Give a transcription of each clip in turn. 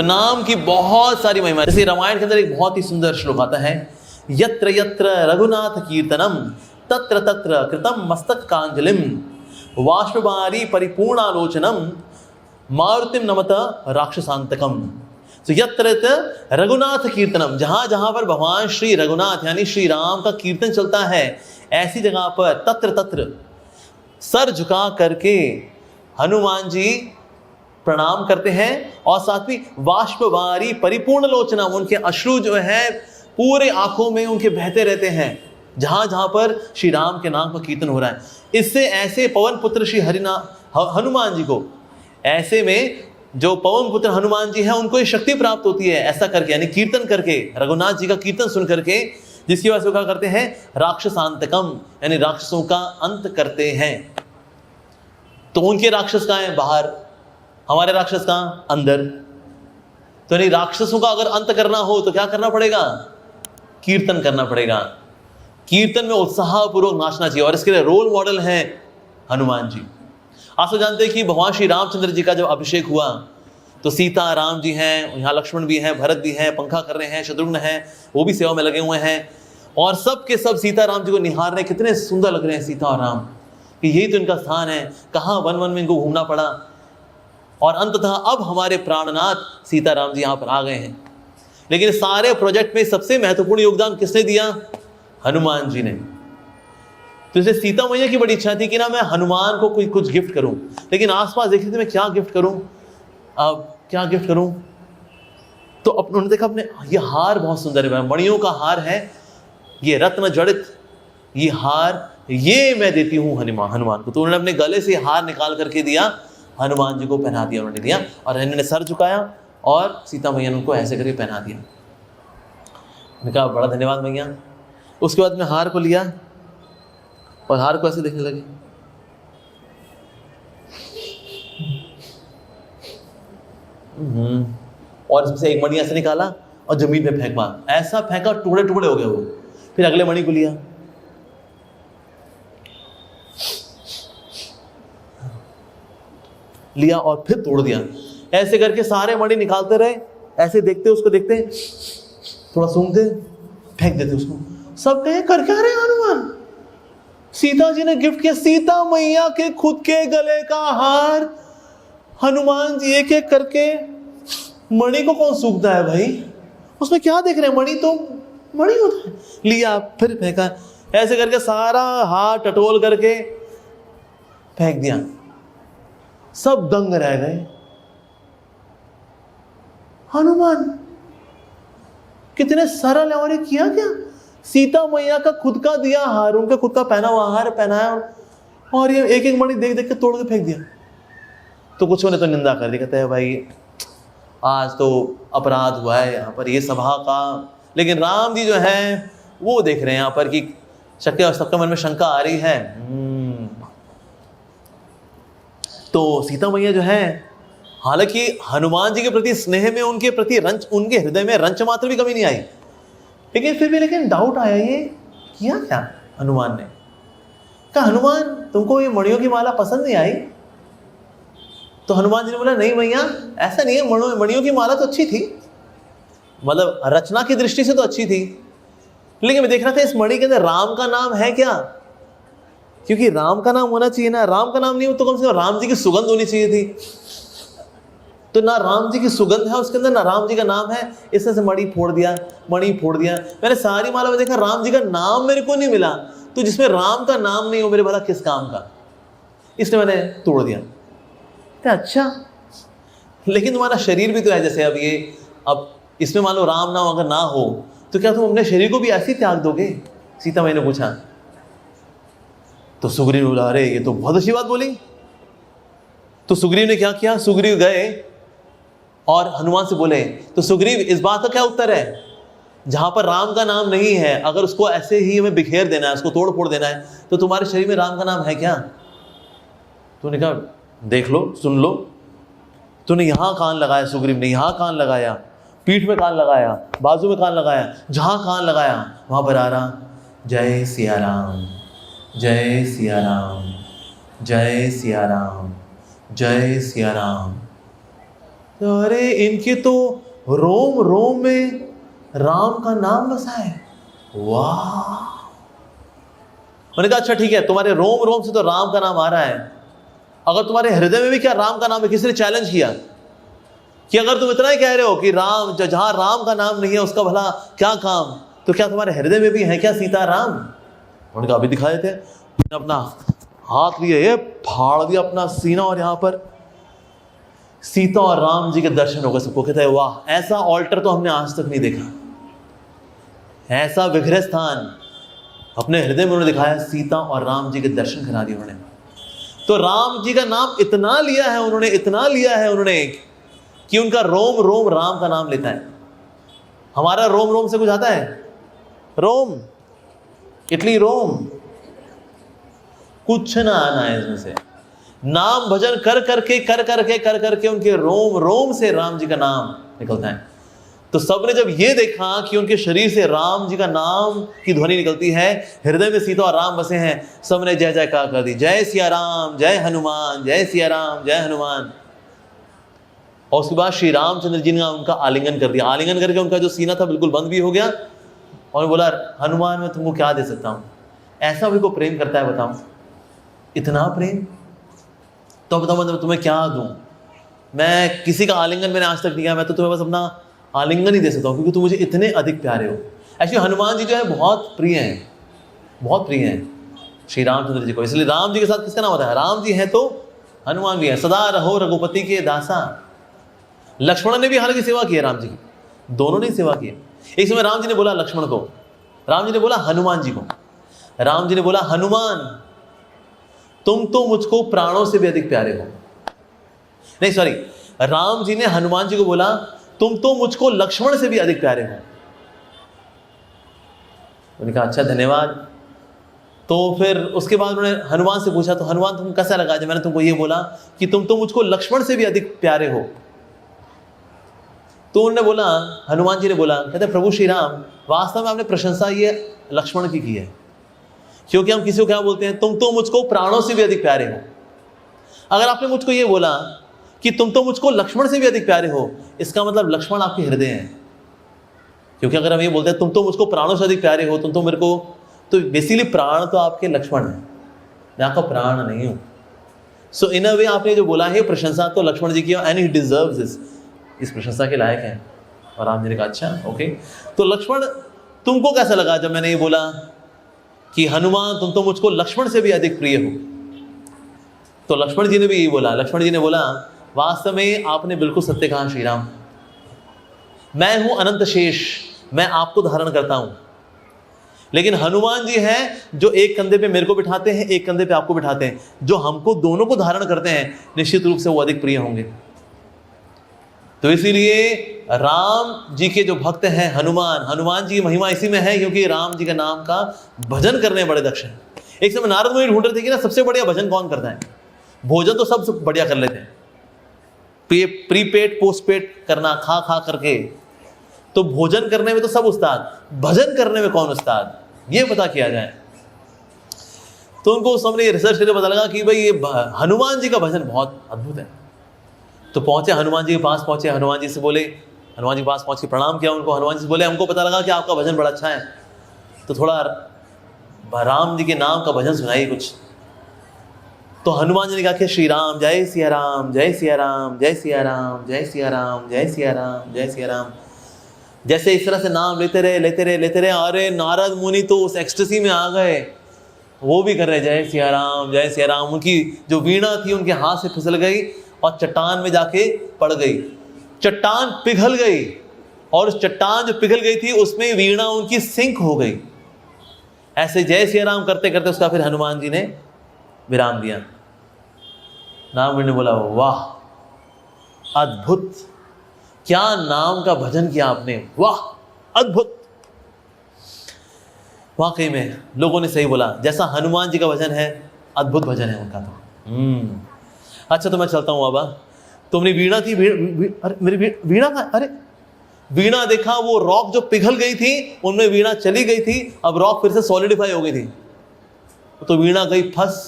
नाम की बहुत सारी महिमा। जैसे रामायण के अंदर एक बहुत ही सुंदर श्लोक आता है, यत्र यत्र रघुनाथ कीर्तनम तत्र तत्र कृतम मस्तक कांजलिम वाष्पवारी परिपूर्णालोचनम मारुतिम नमत राक्षसांतकम। तो यत्र यत्र रघुनाथ कीर्तनम, जहां जहां पर भगवान श्री रघुनाथ यानी श्री राम का कीर्तन चलता है, ऐसी जगह पर तत्र तत्र सर झुका करके हनुमान जी प्रणाम करते हैं। और साथ ही वाष्पवारी परिपूर्ण लोचना, उनके अश्रु जो है पूरे आंखों में उनके बहते रहते हैं जहां जहां पर श्री राम के नाम का कीर्तन हो रहा है। इससे ऐसे पवन पुत्र श्री हनुमान जी को, ऐसे में जो पवन पुत्र हनुमान जी हैं उनको ये शक्ति प्राप्त होती है ऐसा करके, यानी कीर्तन करके, रघुनाथ जी का कीर्तन सुन करके, जिसकी वजह से क्या करते हैं, राक्षसांतकम यानी राक्षसों का अंत करते हैं। तो उनके राक्षस कहाँ हैं, बाहर, हमारे राक्षस कहाँ, अंदर। तो यानी राक्षसों का अगर अंत करना हो तो क्या करना पड़ेगा, कीर्तन करना पड़ेगा। कीर्तन में उत्साहपूर्वक नाचना चाहिए और इसके लिए रोल मॉडल हैं हनुमान जी। आप सब जानते हैं कि भगवान श्री रामचंद्र जी का जब अभिषेक हुआ तो सीता राम जी हैं, यहाँ लक्ष्मण भी हैं, भरत भी हैं, पंखा कर रहे हैं, शत्रुघ्न हैं, वो भी सेवा में लगे हुए हैं और सब के सब सीता राम जी को निहार रहे हैं। कितने सुंदर लग रहे हैं सीता और राम, कि यही तो इनका स्थान है। कहाँ वन वन में इनको घूमना पड़ा और अंततः अब हमारे प्राणनाथ सीता राम जी यहाँ पर आ गए हैं। लेकिन सारे प्रोजेक्ट में सबसे महत्वपूर्ण योगदान किसने दिया, हनुमान जी ने। तो इसे सीता मैया की बड़ी इच्छा थी कि ना मैं हनुमान को कुछ गिफ्ट करूं, लेकिन आसपास देखी थी मैं क्या गिफ्ट करूं, अब क्या गिफ्ट करूं। तो उन्होंने देखा अपने ये हार बहुत सुंदर है, मणियों का हार है, ये रत्न जड़ित ये हार, ये मैं देती हूं हनुमान को। तो उन्होंने अपने गले से हार निकाल करके दिया, हनुमान जी को पहना दिया उन्होंने दिया और इन्होंने सर झुकाया और सीता मैया ने उनको ऐसे करके पहना दिया। मैंने कहा बड़ा धन्यवाद मैया। उसके बाद मैं हार को लिया और हार को ऐसे देखने लगे, और इसमें से एक मणि ऐसे निकाला और जमीन पे फेंका, ऐसा फेंका टुकड़े टुकड़े हो गए वो। फिर अगले मणि को लिया और फिर तोड़ दिया। ऐसे करके सारे मणि निकालते रहे, ऐसे देखते उसको, देखते थोड़ा सूंघते, फेंक देते उसको। सब कहे कर क्या रहे हनुमान, सीता जी ने गिफ्ट किया, सीता मैया के खुद के गले का हार, हनुमान जी एक एक करके। मणि को कौन सूखता है भाई, उसमें क्या देख रहे हैं, मणि तो मणि होता है। लिया फिर फेंका, ऐसे करके सारा हार टटोल करके फेंक दिया, सब दंग रह गए। हनुमान कितने सरल है, और ये किया क्या, सीता मैया का खुद का दिया हार, उनका खुद का पहना हुआ हार पहनाया और ये एक एक मणि देख देख के तोड़ के फेंक दिया। तो कुछ ने तो निंदा कर दी, कहते हैं भाई आज तो अपराध हुआ है यहाँ पर ये सभा का। लेकिन राम जी जो हैं वो देख रहे हैं यहाँ पर कि शक्य सबके मन में शंका आ रही है। तो सीता मैया जो है, हालांकि हनुमान जी के प्रति स्नेह में उनके प्रति उनके हृदय में रंच मात्र भी कमी नहीं आई, लेकिन फिर भी डाउट आया, ये किया क्या हनुमान ने। कहा हनुमान तुमको ये मणियों की माला पसंद नहीं आई। तो हनुमान जी ने बोला नहीं मैया ऐसा नहीं है, मणियों की माला तो अच्छी थी, मतलब रचना की दृष्टि से तो अच्छी थी, लेकिन मैं देख रहा था इस मणि के अंदर राम का नाम है क्या, क्योंकि राम का नाम होना चाहिए ना, राम का नाम नहीं हो तो कम से कम राम जी की सुगंध होनी चाहिए थी। तो ना राम जी की सुगंध है उसके अंदर, ना राम जी का नाम है, इसने से मणि फोड़ दिया। मैंने सारी माला में देखा राम जी का नाम मेरे को नहीं मिला, तो जिसमें राम का नाम नहीं हो मेरे भला किस काम का, इसलिए मैंने तोड़ दिया। अच्छा लेकिन तुम्हारा शरीर भी तो है, जैसे अब ये, अब इसमें मान लो राम नाम अगर ना हो तो क्या तुम अपने शरीर को भी ऐसे ही त्याग दोगे, सीता मैया ने पूछा। तो सुग्रीव ने बोला अरे ये तो बहुत अच्छी बात बोली। तो सुग्रीव ने क्या किया, सुग्रीव गए और हनुमान से बोले, तो सुग्रीव इस बात का क्या उत्तर है, जहां पर राम का नाम नहीं है अगर उसको ऐसे ही हमें बिखेर देना है, उसको तोड़ फोड़ देना है, तो तुम्हारे शरीर में राम का नाम है क्या। तो उन्होंने कहा देख लो सुन लो। तूने यहाँ कान लगाया, सुग्रीव ने यहाँ कान लगाया, पीठ में कान लगाया, बाजू में कान लगाया, जहाँ कान लगाया वहाँ पर आ रहा जय सिया राम, जय सिया राम, जय सिया राम, जय सिया राम। तो अरे इनके तो रोम रोम में राम का नाम बसा है। वाह। मैंने कहा अच्छा ठीक है, तुम्हारे रोम रोम से तो राम का नाम आ रहा है, अगर तुम्हारे हृदय में भी क्या राम का नाम है? किसी ने चैलेंज किया कि अगर तुम इतना ही कह रहे हो कि राम, जहां राम का नाम नहीं है उसका भला क्या काम, तो क्या तुम्हारे हृदय में भी है क्या सीता राम? उन्होंने कहा अभी दिखा देते हैं। अपना हाथ लिए, ये फाड़ दिया अपना सीना, और यहां पर सीता और राम जी के दर्शन हो गए सबको। कहते हैं वाह, ऐसा ऑल्टर तो हमने आज तक नहीं देखा, ऐसा विग्रह स्थान अपने हृदय में उन्होंने दिखाया। सीता और राम जी के दर्शन करा दिए उन्होंने। तो राम जी का नाम इतना लिया है उन्होंने, इतना लिया है उन्होंने कि उनका रोम रोम राम का नाम लेता है। हमारा रोम रोम से कुछ आता है? रोम, इटली रोम, कुछ ना आना है इसमें से। नाम भजन कर करके उनके रोम रोम से राम जी का नाम निकलता है। तो सबने जब ये देखा कि उनके शरीर से राम जी का नाम की ध्वनि निकलती है, हृदय में सीता और राम बसे हैं, सबने जय जयकार कर दी, जय सिया राम, जय हनुमान, जय सिया राम, जय हनुमान। और उसके बाद श्री रामचंद्र जी ने उनका आलिंगन कर दिया। आलिंगन करके उनका जो सीना था बिल्कुल बंद भी हो गया, और बोला हनुमान मैं तुमको क्या दे सकता हूँ? ऐसा भी को प्रेम करता है बताओ, इतना प्रेम, तो बताओ मैं तुम्हें क्या दूं? मैं किसी का आलिंगन मैंने आज तक नहीं किया, मैं तो तुम्हें बस अपना आलिंगन ही दे सकता हूँ, क्योंकि तुम मुझे इतने अधिक प्यारे हो। एक्चुअली हनुमान जी जो है बहुत प्रिय हैं, बहुत प्रिय हैं श्री रामचंद्र जी को। इसलिए राम जी के साथ किसका नाम होता है? राम जी हैं तो हनुमान भी है। सदा रहो रघुपति के दासा। लक्ष्मण ने भी हालांकि सेवा की है राम जी की, दोनों ने सेवा की है। एक समय राम जी ने बोला लक्ष्मण को, राम जी ने बोला हनुमान जी को, राम जी ने बोला हनुमान तुम तो मुझको प्राणों से भी अधिक प्यारे हो। नहीं सॉरी, राम जी ने हनुमान जी को बोला तुम तो मुझको लक्ष्मण से भी अधिक प्यारे हो। उन्होंने कहा अच्छा धन्यवाद। तो फिर उसके बाद उन्होंने हनुमान से पूछा, तो हनुमान तुम कैसा लगा जब मैंने तुमको ये बोला कि तुम तो मुझको लक्ष्मण से भी अधिक प्यारे हो? तो उन्होंने बोला, हनुमान जी ने बोला, कहते प्रभु श्री राम वास्तव में आपने प्रशंसा ये लक्ष्मण की है, क्योंकि हम किसी को क्या बोलते हैं? तुम तो मुझको प्राणों से भी अधिक प्यारे हो। अगर आपने मुझको ये बोला कि तुम तो मुझको लक्ष्मण से भी अधिक प्यारे हो, इसका मतलब लक्ष्मण आपके हृदय हैं। क्योंकि अगर हम ये बोलते हैं तुम तो मुझको प्राणों से अधिक प्यारे हो, तुम तो मेरे को, तो बेसिकली प्राण तो आपके लक्ष्मण है, मैं आपका प्राण नहीं हूं। सो इन अ वे आपने जो बोला है प्रशंसा तो लक्ष्मण जी की, एंड ही डिजर्व्स दिस, इस प्रशंसा के लायक है। और राम जी ने कहा अच्छा ओके। तो लक्ष्मण तुमको कैसा लगा जब मैंने ये बोला कि हनुमान तुम तो मुझको लक्ष्मण से भी अधिक प्रिय हो? तो लक्ष्मण जी ने भी यही बोला। लक्ष्मण जी ने बोला वास्तव में आपने बिल्कुल सत्य कहा श्री राम, मैं हूं अनंत शेष, मैं आपको धारण करता हूं, लेकिन हनुमान जी हैं जो एक कंधे पे मेरे को बिठाते हैं, एक कंधे पे आपको बिठाते हैं, जो हमको दोनों को धारण करते हैं, निश्चित रूप से वो अधिक प्रिय होंगे। तो इसीलिए राम जी के जो भक्त हैं हनुमान, हनुमान जी की महिमा इसी में है क्योंकि राम जी के नाम का भजन करने बड़े दक्ष हैं। एक समय नारद मुनि ढूंढ रहे थे कि ना सबसे बढ़िया भजन कौन करता है। भोजन तो सब बढ़िया कर लेते हैं, प्रीपेड पोस्टपेड करना, खा खा करके, तो भोजन करने में तो सब उस्ताद, भजन करने में कौन उस्ताद, ये पता किया जाए। तो उनको उस समय रिसर्च करके पता लगा कि भाई ये हनुमान जी का भजन बहुत अद्भुत है। तो पहुंचे हनुमान जी के पास, पहुंचे हनुमान जी से बोले, हनुमान जी के पास पहुंच के प्रणाम किया उनको। हनुमान जी से बोले हमको पता लगा कि आपका भजन बड़ा अच्छा है, तो थोड़ा राम जी के नाम का भजन सुनाइए कुछ। तो हनुमान जी ने कहा कि श्री राम जय सिया राम, जय सिया राम, जय सिया राम, जय सिया राम, जय सिया राम, जय सिया राम। जैसे इस तरह से नाम लेते रहे लेते रहे लेते रहे, अरे नारद मुनि तो उस एक्सटेसी में आ गए, वो भी कर रहे जय सिया राम, जय सिया राम। उनकी जो वीणा थी उनके हाथ से फिसल गई और चट्टान में जाके पड़ गई, चट्टान पिघल गई, और उस चट्टान जो पिघल गई थी उसमें वीणा उनकी सिंक हो गई। ऐसे जय सिया राम करते करते उसका फिर हनुमान जी ने विराम दिया। नाम ने बोला वाह अद्भुत, क्या नाम का भजन किया आपने, वाह अद्भुत। वाकई में लोगों ने सही बोला, जैसा हनुमान जी का भजन है अद्भुत भजन है उनका तो। अच्छा तो मैं चलता हूं बाबा। तुमने वीणा थी, अरे मेरी वीणा का, अरे वीणा देखा, वो रॉक जो पिघल गई थी उनमें वीणा चली गई थी, अब रॉक फिर से सॉलिडिफाई हो गई थी, तो वीणा गई फंस।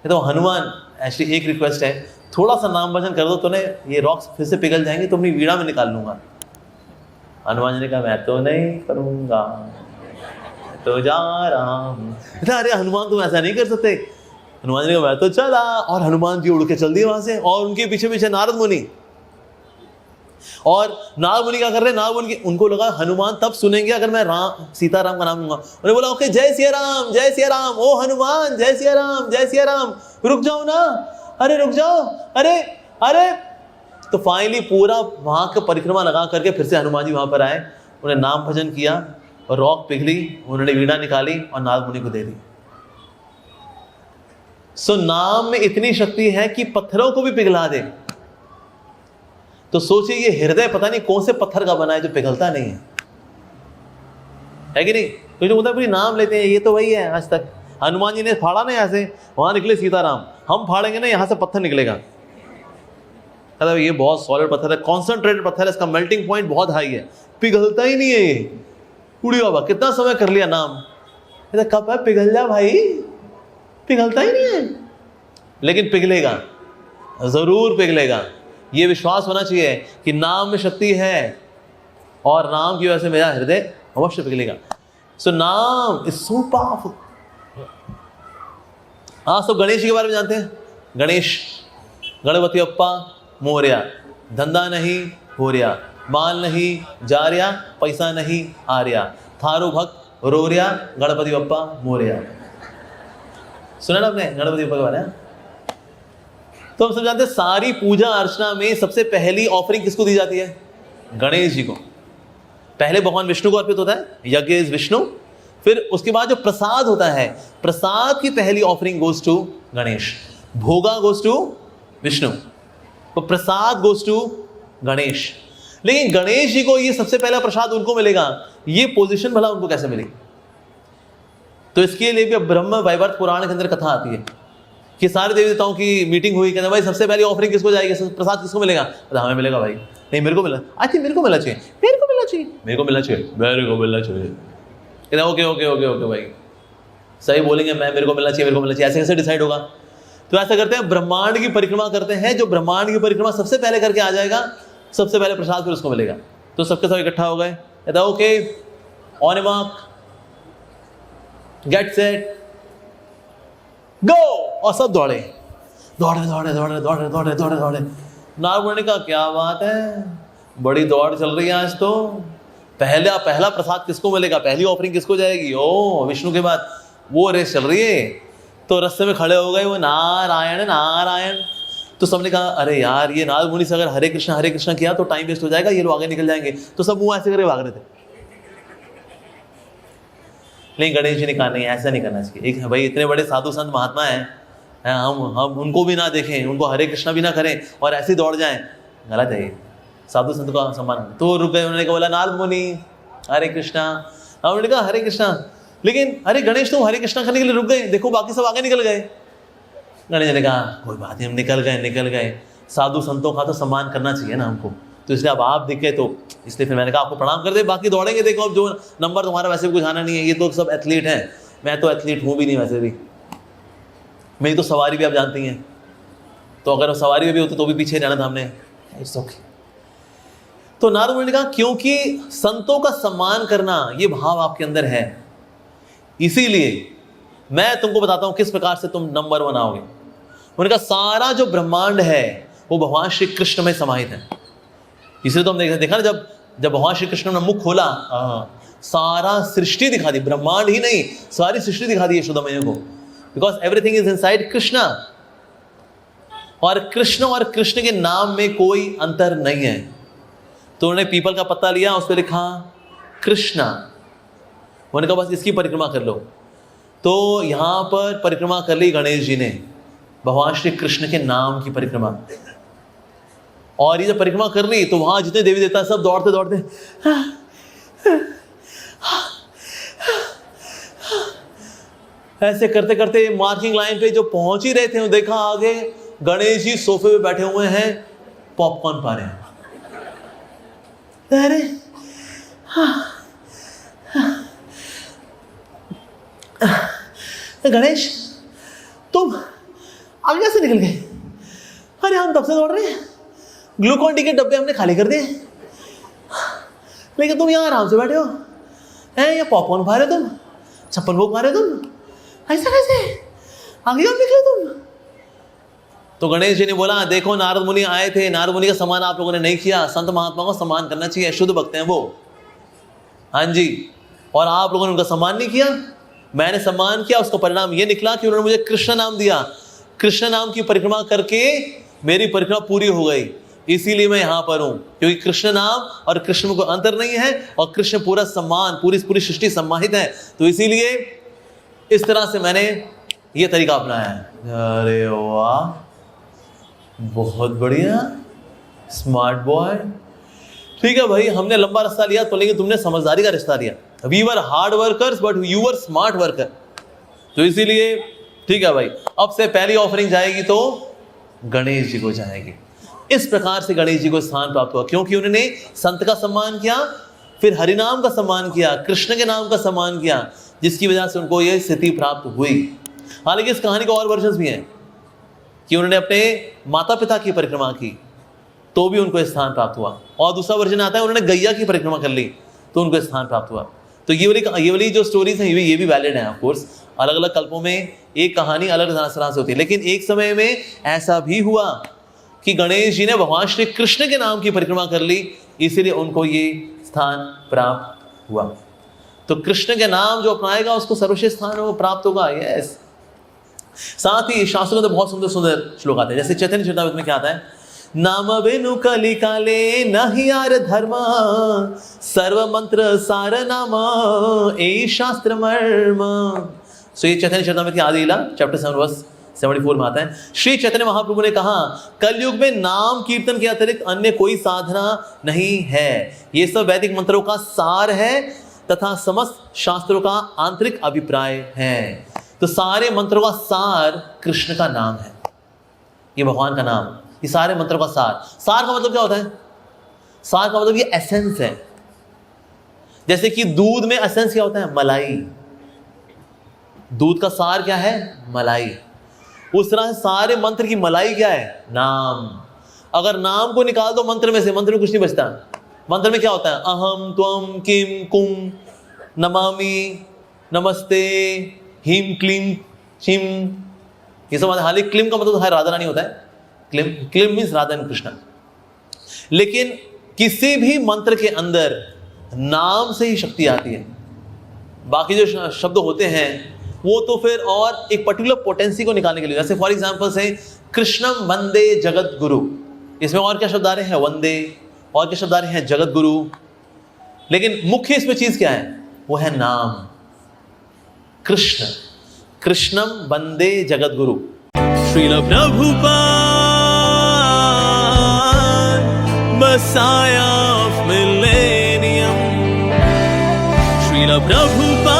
तो हनुमान, एक्चुअली एक रिक्वेस्ट है, थोड़ा सा नाम भजन कर दो तो ये रॉक्स फिर से पिघल जाएंगे, तो अपनी वीणा में निकाल लूंगा। हनुमान जी ने कहा मैं तो नहीं करूंगा, तो जा रहा हूँ। अरे हनुमान तुम ऐसा नहीं कर सकते। हनुमान जी ने कहा मैं तो चला, और हनुमान जी उड़ के चल दिए वहां से, और उनके पीछे पीछे नारद मुनि। और नारद मुनि क्या कर रहे हैं, नारद मुनि उनको लगा हनुमान तब सुनेंगे अगर मैं सीताराम का नाम लूंगा। उन्होंने बोला ओके जय सिया राम, जय सिया राम, ओ हनुमान जय सिया राम, जय सिया राम, रुक जाओ ना, अरे रुक जाओ, अरे अरे। तो फाइनली पूरा वहां का परिक्रमा लगा करके फिर से हनुमान जी वहां पर आए, उन्हें नाम भजन किया, और रॉक पिघली, उन्होंने वीणा निकाली और नारद मुनि को दे दी। सो नाम में इतनी शक्ति है कि पत्थरों को भी पिघला दे। तो सोचिए ये हृदय पता नहीं कौन से पत्थर का बना है जो पिघलता नहीं है कि नहीं। तो जो मतलब नाम लेते हैं ये तो वही है। आज तक हनुमान जी ने फाड़ा ना, यहाँ से वहां निकले सीताराम, हम फाड़ेंगे ना यहाँ से पत्थर निकलेगा। मतलब ये बहुत सॉलिड पत्थर है, कॉन्सेंट्रेटेड पत्थर है, इसका मेल्टिंग पॉइंट बहुत हाई है, पिघलता ही नहीं है ये। उड़ी बाबा कितना समय कर लिया नाम, कब है पिघल जा भाई, पिघलता ही नहीं है, लेकिन पिघलेगा, जरूर पिघलेगा। ये विश्वास होना चाहिए कि नाम में शक्ति है और नाम की वजह से मेरा हृदय अवश्य पिघलेगा। सो नाम इज सो पावरफुल। हाँ सब गणेश जी के बारे में जानते हैं। गणेश, गणपति बप्पा मोरया, धंधा नहीं हो रहा, माल नहीं जा रहा, पैसा नहीं आ रहा, थारो भक्त रो रहा, गणपति बप्पा मोरया। सुना ना आपने गणपति बप्पा के बारे में? तो हम सब जानते हैं सारी पूजा अर्चना में सबसे पहली ऑफरिंग किसको दी जाती है? गणेश जी को। पहले भगवान विष्णु को अर्पित होता है, यज्ञ इज विष्णु। फिर उसके बाद जो प्रसाद होता है, प्रसाद की पहली ऑफरिंग गोज टू गणेश, भोगा गोज टू विष्णु, तो प्रसाद गोज टू गणेश। लेकिन गणेश जी को ये सबसे पहला प्रसाद उनको मिलेगा, ये पोजीशन भला उनको कैसे मिली? तो इसके लिए भी ब्रह्म वैवर्त पुराण के अंदर कथा आती है कि सारे देवी देवताओं की मीटिंग हुई, कहते भाई सबसे पहली ऑफरिंग किसको जाएगी, प्रसाद किसको मिलेगा? तो हमें मिलेगा भाई। नहीं मेरे को मिला, आई थिंक मेरे को मिलना चाहिए, मेरे को मिलना चाहिए, मेरे को मिलना चाहिए, मेरे को मिलना चाहिए। कहते ओके ओके ओके ओके भाई सही बोलेंगे, मैं मेरे को मिलना चाहिए, मेरे को मिलना चाहिए, ऐसे कैसे डिसाइड होगा? तो ऐसा करते हैं, ब्रह्मांड की परिक्रमा करते हैं, जो ब्रह्मांड की परिक्रमा सबसे पहले करके आ जाएगा, सबसे पहले प्रसाद फिर उसको मिलेगा। तो सबके सब इकट्ठा हो गए, कहता okay on mark get set go, और सब दौड़े दौड़े दौड़े दौड़े दौड़े दौड़े दौड़े दौड़े। नारद ने कहा क्या बात है, बड़ी दौड़ चल रही है आज तो। पहला प्रसाद किसको मिलेगा, पहली ऑफरिंग किसको जाएगी? ओ विष्णु के बाद वो रेस चल रही है। तो रास्ते में खड़े हो गए वो नारायण नारायण। तो सबने कहा अरे यार ये नारद मुनि से अगर हरे कृष्णा किया तो टाइम वेस्ट हो जाएगा, ये लोग आगे निकल जाएंगे। तो सब मुंह ऐसे करके भाग रहे थे। लेकिन गणेश जी ने कहा नहीं ऐसा नहीं करना चाहिए, एक भाई इतने बड़े साधु संत महात्मा हैं, हम उनको भी ना देखें, उनको हरे कृष्णा भी ना करें और ऐसे ही दौड़ जाएं, गलत है। साधु संत का सम्मान। तो रुक गए, उन्होंने बोला नारद मुनि हरे कृष्णा, उन्होंने कहा हरे कृष्णा, लेकिन अरे गणेश तुम हरे कृष्णा करने के लिए रुक गए, देखो बाकी सब आगे निकल गए। गणेश जी ने कहा कोई बात नहीं, हम निकल गए, साधु संतों का तो सम्मान करना चाहिए ना हमको, तो इसलिए अब आप दिखे तो इसलिए फिर मैंने कहा आपको प्रणाम कर दे, बाकी दौड़ेंगे, देखो अब जो नंबर तुम्हारा वैसे भी कुछ आना नहीं है, ये तो सब एथलीट हैं, मैं तो एथलीट हूँ भी नहीं वैसे भी, मेरी तो सवारी भी आप जानती हैं, तो अगर सवारी में भी होती तो भी पीछे जाना था हमने, इट्स ओके। तो नारद मुनि ने कहा क्योंकि संतों का सम्मान करना ये भाव आपके अंदर है, इसीलिए मैं तुमको बताता हूं किस प्रकार से तुम नंबर 1 आओगे। उन्होंने कहा सारा जो ब्रह्मांड है वो भगवान श्री कृष्ण में समाहित है, इसलिए तो हम देखा ना जब भगवान श्री कृष्ण ने मुख खोला सारा सृष्टि दिखा दी, ब्रह्मांड ही नहीं सारी सृष्टि दिखा दी यशोदा को, because everything is inside Krishna. और कृष्ण के नाम में कोई अंतर नहीं है। तो उन्होंने पीपल का पत्ता लिया, उस पर लिखा कृष्णा, उन्होंने कहा बस इसकी परिक्रमा कर लो। तो यहां पर परिक्रमा कर ली गणेश जी ने, भगवान श्री कृष्ण के नाम की परिक्रमा। और ये जब परिक्रमा कर ली तो वहां जितने देवी देवता सब दौड़ते दौड़ते ऐसे करते करते मार्किंग लाइन पे जो पहुंच ही रहे थे, देखा आगे गणेश जी सोफे पे बैठे हुए हैं, पॉपकॉर्न पा रहे हैं। अरे गणेश तुम आगे कैसे निकल गए? अरे हम तब से दौड़ रहे हैं, ग्लूकॉन डी के डब्बे हमने खाली कर दिए, लेकिन तुम यहाँ आराम से बैठे हो हैं, या पॉपकॉर्न खा रहे हो तुम, छप्पन भोग खा रहे हो तुम, ऐसा कैसे आगे कब निकले तुम? तो गणेश जी ने बोला, देखो नारद मुनि आए थे, नारद मुनि का सम्मान आप लोगों ने नहीं किया, संत महात्मा को सम्मान करना चाहिए, शुद्ध भक्त हैं वो, हाँ जी, और आप लोगों ने उनका सम्मान नहीं किया, मैंने सम्मान किया, उसका परिणाम ये निकला कि उन्होंने मुझे कृष्ण नाम दिया, कृष्ण नाम की परिक्रमा करके मेरी परिक्रमा पूरी हो गई, इसीलिए मैं यहाँ पर हूँ, क्योंकि कृष्ण नाम और कृष्ण में कोई अंतर नहीं है, और कृष्ण पूरा सम्मान, पूरी सृष्टि सम्मानित है, तो इसीलिए इस तरह से मैंने ये तरीका अपनाया है। अरे वाह, बहुत बढ़िया, स्मार्ट बॉय। ठीक है भाई, हमने लंबा रास्ता लिया तो, लेकिन तुमने समझदारी का रिश्ता लिया। We were hard workers but you were smart worker, तो इसीलिए ठीक है भाई, अब से पहली ऑफरिंग जाएगी तो गणेश जी को जाएगी। इस प्रकार से गणेश जी को स्थान प्राप्त हुआ, क्योंकि उन्होंने संत का सम्मान किया, फिर हरिनाम का सम्मान किया, कृष्ण के नाम का सम्मान किया, जिसकी वजह से उनको यह स्थिति प्राप्त हुई। हालांकि इस कहानी के और वर्जन्स भी हैं कि उन्होंने अपने माता पिता की परिक्रमा की तो भी उनको स्थान प्राप्त हुआ, और दूसरा वर्जन आता है उन्होंने गैया की परिक्रमा कर ली तो उनको स्थान प्राप्त हुआ। तो ये वाली जो स्टोरीज हैं ये भी वैलिड है। ऑफ कोर्स अलग अलग कल्पों में एक कहानी अलग तरह से होती है, लेकिन एक समय में ऐसा भी हुआ कि गणेश जी ने भगवान श्री कृष्ण के नाम की परिक्रमा कर ली, इसीलिए उनको ये स्थान प्राप्त हुआ। तो कृष्ण के नाम जो अपनाएगा उसको सर्वश्रेष्ठ स्थान वो प्राप्त होगा। यस, साथ ही शास्त्रों में तो बहुत सुंदर सुंदर श्लोक आते हैं, जैसे चैतन्य चरितामृत में क्या आता है, नाम बिनु कलि काले नहीं यार धर्म, सर्व मंत्र सार नाम ए शास्त्र मर्म। सो ये चैतन्य चरितामृत की आदि लीला चैप्टर 7 वर्स 74 में आता है। श्री चैतन्य महाप्रभु ने कहा, कलयुग में नाम कीर्तन के अतिरिक्त अन्य कोई साधना नहीं है, ये सब वैदिक मंत्रों का सार है तथा समस्त शास्त्रों का आंतरिक अभिप्राय है। तो सारे मंत्रों का सार कृष्ण का नाम है, ये भगवान का नाम, ये सारे मंत्रों का सार। सार का मतलब क्या होता है? सार का मतलब ये एसेंस है। जैसे कि दूध में एसेंस क्या होता है? मलाई। दूध का सार क्या है? मलाई। उस तरह से सारे मंत्र की मलाई क्या है? नाम। अगर नाम को निकाल दो मंत्र में से, मंत्र में कुछ नहीं बचता। मंत्र में क्या होता है? अहम त्वम किम कुम नमामि नमस्ते हिम क्लीम चिम, ये सब। हालांकि क्लीम का मतलब है राधा रानी होता है, क्लीम मीन्स राधा एंड कृष्ण। लेकिन किसी भी मंत्र के अंदर नाम से ही शक्ति आती है, बाकी जो शब्द होते हैं वो तो फिर और एक पर्टिकुलर पोटेंसी को निकालने के लिए। जैसे फॉर एग्जांपल से कृष्णम वंदे जगत गुरु, इसमें और क्या शब्द आ रहे हैं? वंदे। और क्या शब्द आ रहे हैं? जगत गुरु। लेकिन मुख्य इसमें चीज क्या है? वो है नाम, कृष्ण। कृष्णम वंदे Jagat Guru. Srila Prabhupada Messiah of millennium, Srila Prabhupada